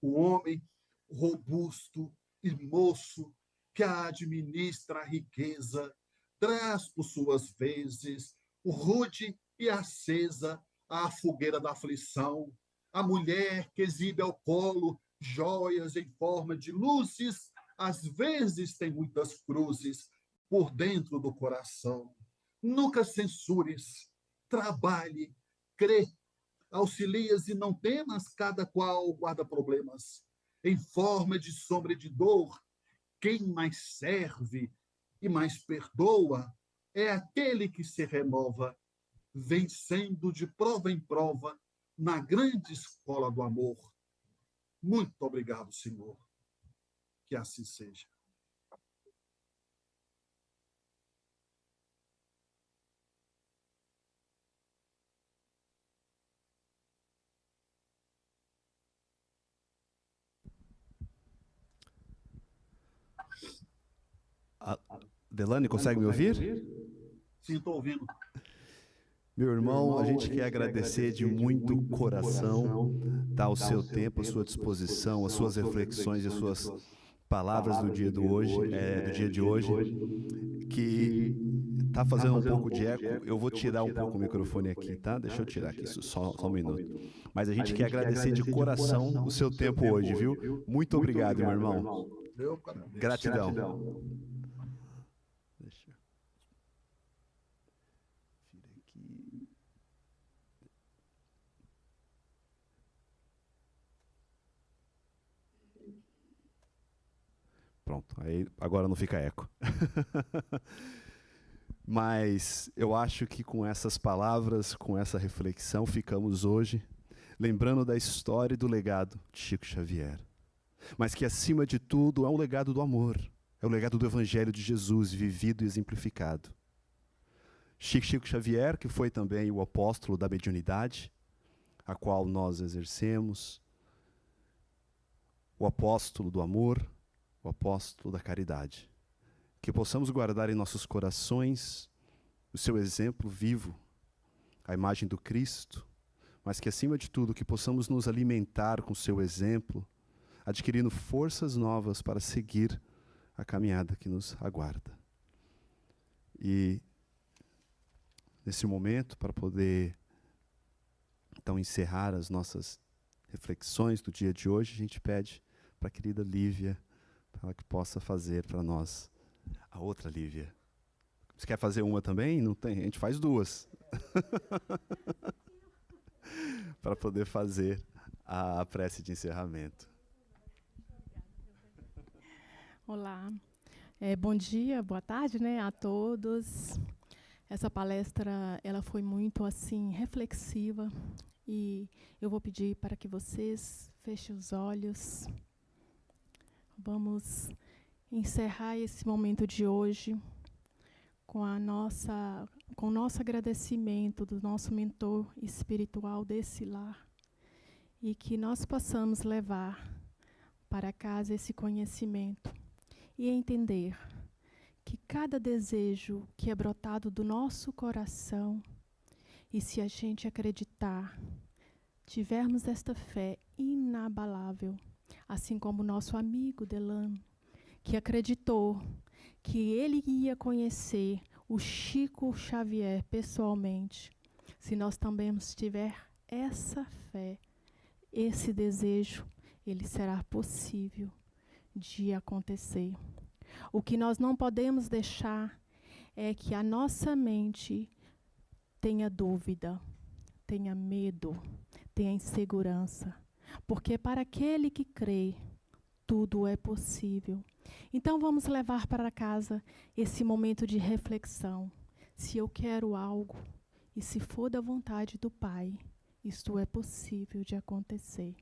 O homem robusto e moço que administra a riqueza, traz por suas vezes o rude e acesa a fogueira da aflição, a mulher que exibe ao colo joias em forma de luzes, às vezes tem muitas cruzes por dentro do coração. Nunca censures, trabalhe, crê, auxilias e não temas, cada qual guarda problemas. Em forma de sombra e de dor, quem mais serve e mais perdoa é aquele que se renova, vencendo de prova em prova na grande escola do amor. Muito obrigado, Senhor. Que assim seja. Delane, consegue me ouvir? Sim, estou ouvindo. Meu irmão, a gente quer agradecer de muito coração, tá, o seu tempo, a sua disposição, as suas reflexões e as suas palavras do dia de hoje, que tá fazendo um pouco de eco. Eu vou tirar um pouco o microfone aqui, tá? Deixa eu tirar aqui, só um minuto. Mas a gente quer agradecer de coração o seu tempo hoje, viu? Muito obrigado, meu irmão. Gratidão. Deixa eu vir aqui. Pronto, aí agora não fica eco. Mas eu acho que com essas palavras, com essa reflexão, ficamos hoje lembrando da história e do legado de Chico Xavier. Mas que, acima de tudo, é um legado do amor. É o legado do Evangelho de Jesus, vivido e exemplificado. Chico Xavier, que foi também o apóstolo da mediunidade, a qual nós exercemos, o apóstolo do amor, o apóstolo da caridade. Que possamos guardar em nossos corações o seu exemplo vivo, a imagem do Cristo, mas que, acima de tudo, que possamos nos alimentar com o seu exemplo, adquirindo forças novas para seguir a caminhada que nos aguarda. E, nesse momento, para poder, então, encerrar as nossas reflexões do dia de hoje, a gente pede para a querida Lívia, para ela que possa fazer para nós a outra Lívia. Você quer fazer uma também? Não tem, a gente faz duas. Para poder fazer a prece de encerramento. Olá, Bom dia, boa tarde, né, a todos. Essa palestra, ela foi muito assim reflexiva e eu vou pedir para que vocês fechem os olhos. Vamos encerrar esse momento de hoje com o nosso agradecimento do nosso mentor espiritual desse lar e que nós possamos levar para casa esse conhecimento e entender que cada desejo que é brotado do nosso coração, e se a gente acreditar, tivermos esta fé inabalável, assim como o nosso amigo Delano, que acreditou que ele ia conhecer o Chico Xavier pessoalmente, se nós também tiver essa fé, esse desejo, ele será possível de acontecer. O que nós não podemos deixar é que a nossa mente tenha dúvida, tenha medo, tenha insegurança, porque para aquele que crê, tudo é possível. Então vamos levar para casa esse momento de reflexão. Se eu quero algo, e se for da vontade do Pai, isto é possível de acontecer.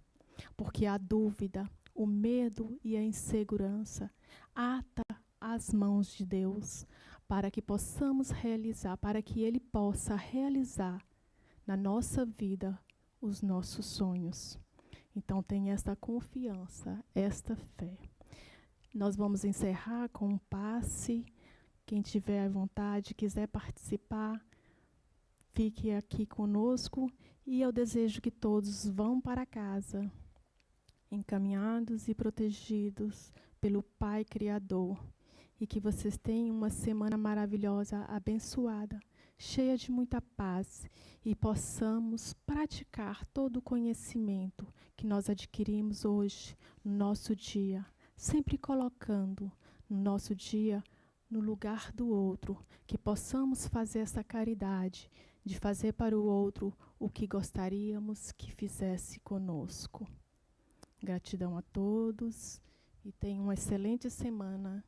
Porque a dúvida, o medo e a insegurança ata as mãos de Deus para que possamos realizar, para que Ele possa realizar na nossa vida os nossos sonhos. Então tenha esta confiança, esta fé. Nós vamos encerrar com um passe. Quem tiver à vontade, quiser participar, fique aqui conosco e eu desejo que todos vão para casa encaminhados e protegidos pelo Pai Criador e que vocês tenham uma semana maravilhosa, abençoada, cheia de muita paz e possamos praticar todo o conhecimento que nós adquirimos hoje no nosso dia, sempre colocando no nosso dia no lugar do outro, que possamos fazer essa caridade de fazer para o outro o que gostaríamos que fizesse conosco. Gratidão a todos e tenham uma excelente semana